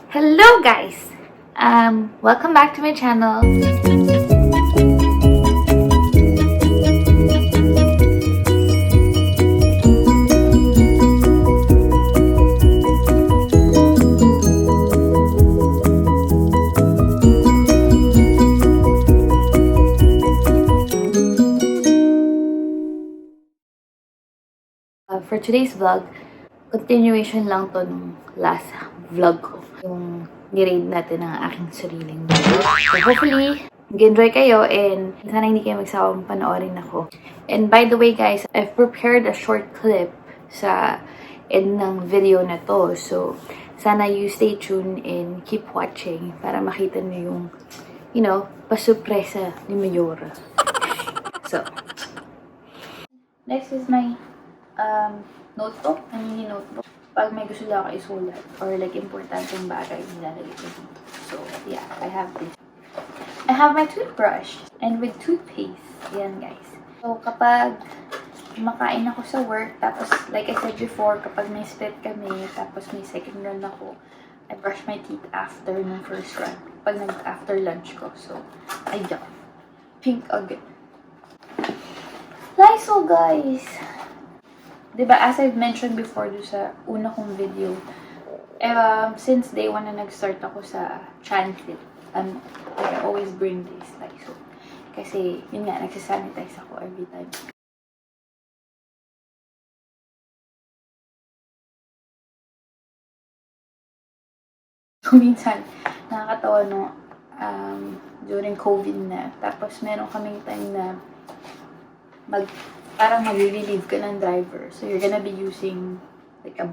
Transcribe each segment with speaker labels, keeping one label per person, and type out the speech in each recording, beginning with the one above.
Speaker 1: Hello guys! Welcome back to my channel. For today's vlog, continuation lang to nung last vlog ko. Yung ni-raid natin ang aking sariling vlog. So hopefully, mag-enjoy kayo and sana hindi kayo magsawang panoorin ako. And by the way guys, I've prepared a short clip sa end ng video na to. So sana you stay tuned and keep watching para makita niyo yung, pasurpresa ni Mayora. So, next is my notebook, mini notebook. Pag may gusto lang ako isulat or like importanteng bagay, nilalagay ko dito. So, yeah, I have this. I have my toothbrush and with toothpaste. Yan, guys. So, kapag makain ako sa work, tapos like I said before, kapag may split kami, tapos may second run ako, I brush my teeth after ng first run. Pag after lunch ko. So, ayan. Pink agad. Lysol, guys! Diba, as I've mentioned before do sa una kong video, since day 1 na nag-start ako sa transit, I always bring this Lysol. Kasi, yun nga, nagsasanitize ako every time. So, minsan, nakakatawa no, during COVID na, tapos meron kaming time na parang mag-relieve ka ng driver. So, you're gonna be using like a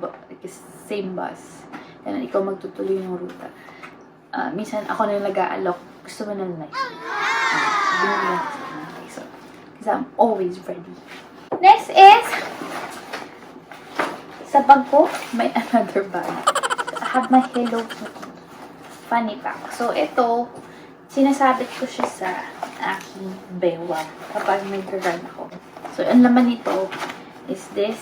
Speaker 1: same bus. And ikaw magtutuloy yung ruta. Minsan, ako na nag-aalok. Gusto mo ng Lysol. Binigyan ko ng Lysol. Because I'm always ready. Next is, sa bag ko, may another bag. So, I have my Hello Kitty fanny pack. So, ito, sinasabit ko siya sa aking bewang kapag may run ako. So, ang laman nito is this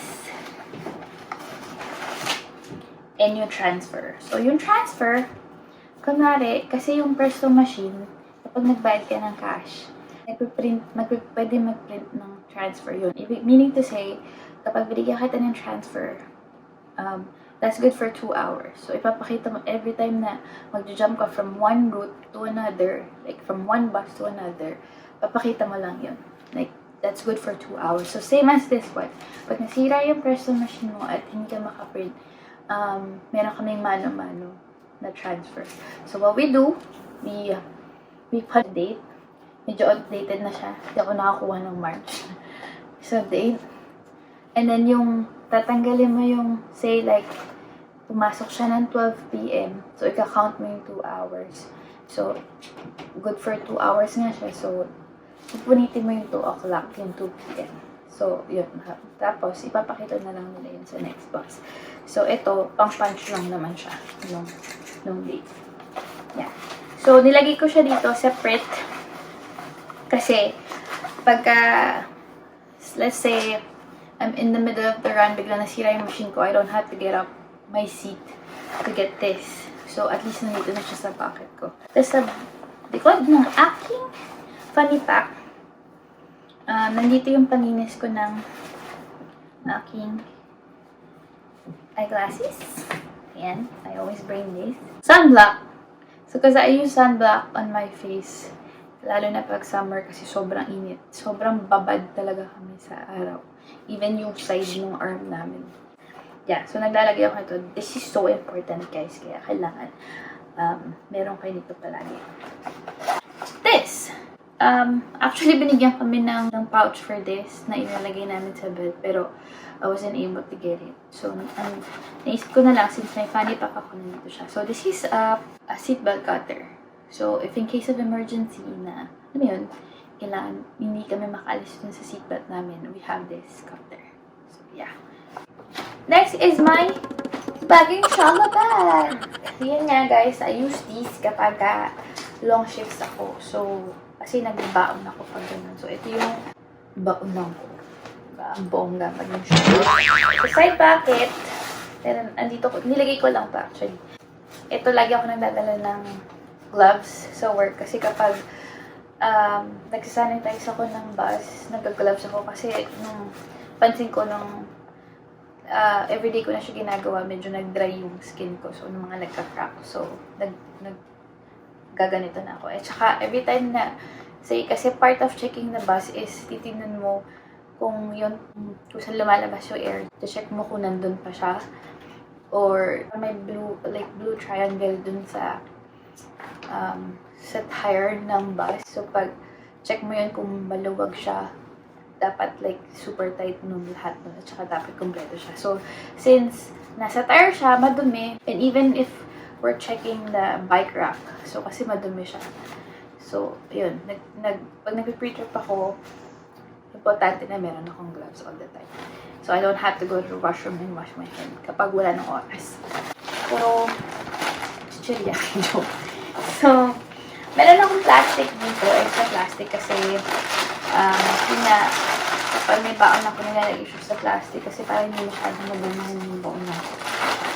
Speaker 1: and yung transfer. So, yung transfer, kunwari, kasi yung Presto machine, kapag nagbayad ka ng cash, pwede mag-print ng transfer yun. Meaning to say, kapag binigyan kita ng transfer, that's good for 2 hours. So, ipapakita mo every time na mag-jump ka from one route to another, like from one bus to another, papakita mo lang yun. Like, that's good for 2 hours. So, same as this one. Pag nasira yung Presto machine mo at hindi ka makaprint, meron kaming mano-mano na transfer. So, what we do, we put date. Medyo outdated na siya. Hindi ako nakakuha ng March. So, date. And then, yung tatanggalin mo yung, say, like, pumasok siya ng 12 p.m. So, ika-count mo yung 2 hours. So, good for 2 hours nga siya. So, pupunitin mo yung 2 o'clock, yung 2 p.m. So, yun. Tapos, ipapakita na lang nila yun sa next box. So, ito, pang-punch lang naman siya nung date. Yeah. So, nilagay ko siya dito, separate. Kasi, pagka, let's say, I'm in the middle of the run, bigla nasira yung machine ko, I don't have to get up my seat to get this. So, at least nandito na siya sa pocket ko. Tapos, sa likod ng aking fanny pack, nandito yung paninis ko ng aking eyeglasses. Ayan, I always bring this. Sunblock. So, kasi I use sunblock on my face. Lalo na pag summer kasi sobrang init. Sobrang babad talaga kami sa araw. Even yung side ng arm namin. Yeah, so naglalagay ako nito. This is so important guys. Kaya kailangan meron kayo nito palagi. This! Actually, binigyan kami ng pouch for this na ilalagay namin sa belt. Pero, I wasn't able to get it. So, naisip ko na lang since may fanny pack ako na nito siya. So, this is a seatbelt cutter. So, if in case of emergency na, alam yun, kailangan hindi kami makaalis dun sa seatbelt namin, we have this cutter. So, yeah. Next is my bagging shala bag. Yan nga guys, I use these kapag long shifts ako. So, kasi nagbaon ako pag ganun. So, ito yung baon lang ko. Ang bongga pag yung shala. So, side pocket, nilagay ko lang pa actually. ito lagi ako nagdadala ng gloves sa work kasi kapag nagsasanitize ako ng bus, nag-gloves ako kasi nung pansin ko nung everyday ko na siya ginagawa, medyo nag-dry yung skin ko. So, nung mga nagka-crack. So, gaganito na ako. At saka, every time na, kasi part of checking the bus is titignan mo kung saan lumalabas yung air. To-check mo kung nandun pa siya. Or, may blue triangle dun sa tire ng bus. So, pag check mo yun kung maluwag siya, dapat super tight nung lahat nun. At saka dapat kompleto siya. So, since nasa tire siya, madumi. And even if we're checking the bike rack, so kasi madumi siya. So, yun. Pag nag-pre-trip ako, importante na meron akong gloves all the time. So, I don't have to go to the washroom and wash my hand kapag wala ng oras. Pero, chichirya, joke. So, meron akong plastic dito. Extra plastic kasi, yun na, kapag may baon ako nilalagay siya sa plastic kasi parang hindi masyadong mabunahan yung baon na.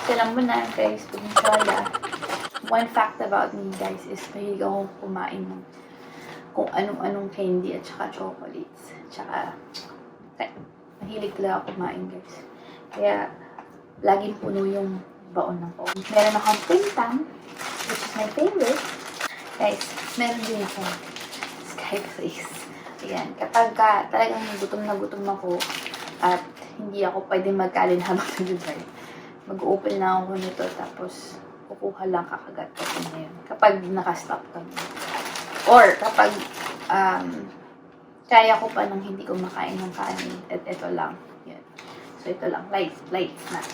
Speaker 1: So, alam mo na, guys, pag inshallah, one fact about me, guys, is mahilig akong kumain ng kung anong candy at saka chocolates. Tsaka, mahilig talaga ako kumain, guys. Kaya, laging puno yung baon ng phone. Meron akong pintang, which is my favorite. Guys, meron din akong Skyflakes. Ayan, kapag talagang gutom na gutom ako at hindi ako pwede magkalin habang nag-drive, mag-open lang ako nito tapos kukuha lang kakagat ko ngayon kapag nakastop kami. Or kapag kaya ko pa nang hindi ko makain ng kanin at ito lang. Yan. So ito lang, light snack.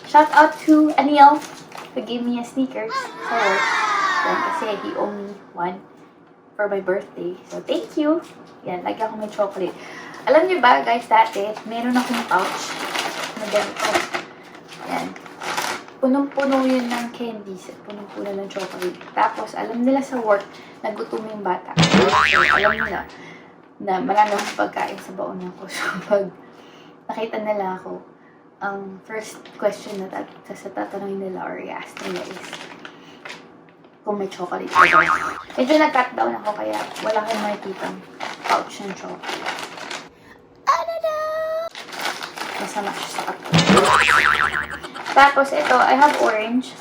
Speaker 1: Shout out to Anil who gave me a sneakers sa work. Yan, kasi he owed me one for my birthday. So thank you. Yan, lagi ako may chocolate. Alam niyo ba guys, dati meron akong pouch na ganito. Yan. Punong-puno yun ng candies at punong-puno ng chocolate. Tapos, alam nila sa work, nagutom yung bata. So, alam nila na marami akong pagkain sa baonan ko. So, pag nakita nila ako, ang first question na tatanungin nila or i-ask nila is kung may chocolate ba daw. Medyo nag-cut down ako kaya wala kang makikitang pouch ng chocolate. Masama siya sa katawan. Tapos ito, I have orange.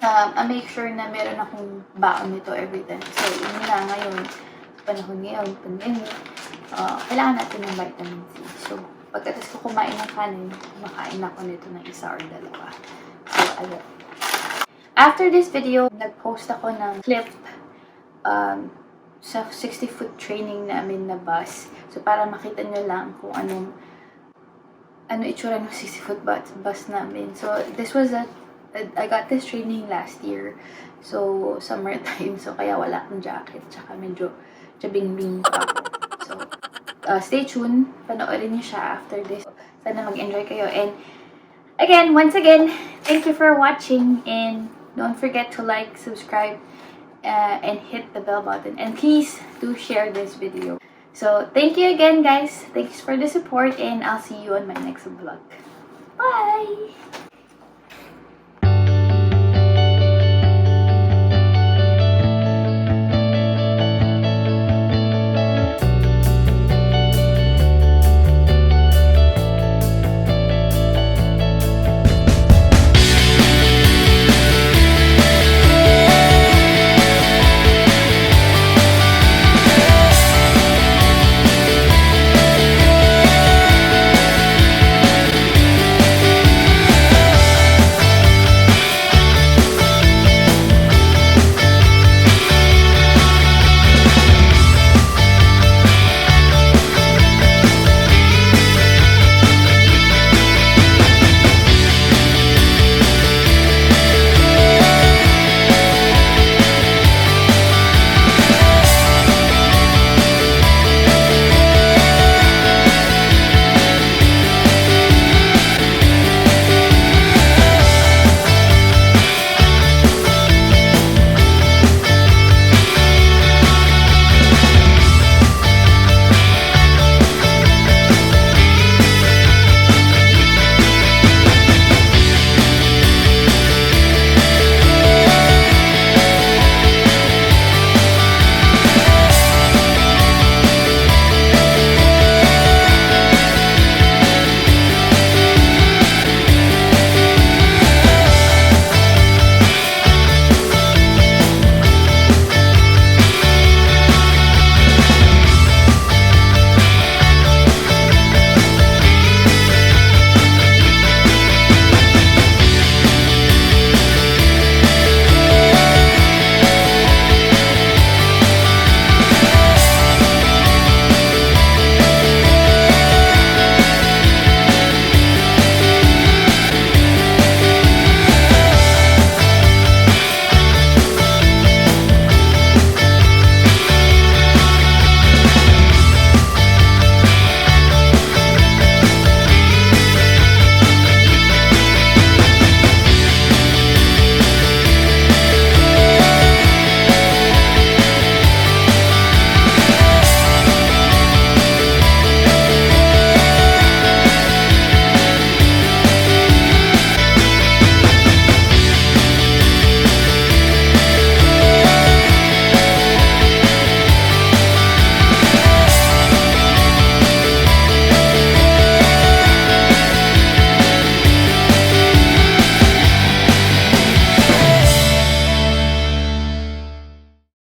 Speaker 1: I make sure na meron akong baon nito every time. So, yun na ngayon, panahon ngayon, pandemic, kailangan natin ng vitamin C. So, pagkatapos ko kumain ng kanin, makain ako nito ng isa or dalawa. So, ayun. After this video, nag-post ako ng clip sa 60-foot training namin na bus. So, para makita nyo lang kung ano itsura ng 60-foot bus namin. So, I got this training last year. So, summertime. So, kaya wala akong jacket. Tsaka medyo bing-bing pa ako. So, stay tuned. Panoorin niyo siya after this. Sana mag-enjoy kayo. And, once again, thank you for watching. And, don't forget to like, subscribe, and hit the bell button. And please, do share this video. So, thank you again, guys. Thanks for the support, and I'll see you on my next vlog. Bye!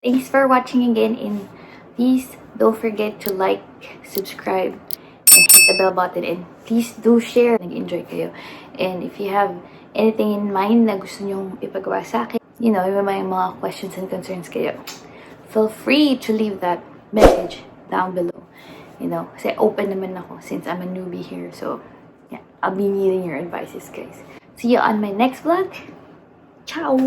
Speaker 1: Thanks for watching again, and please don't forget to like, subscribe, and hit the bell button, and please do share. Nag-enjoy kayo. And if you have anything in mind na gusto nyong ipagawa sa akin, may mga questions and concerns kayo, feel free to leave that message down below. Kasi open naman ako since I'm a newbie here. So, yeah, I'll be needing your advices, guys. See you on my next vlog. Ciao!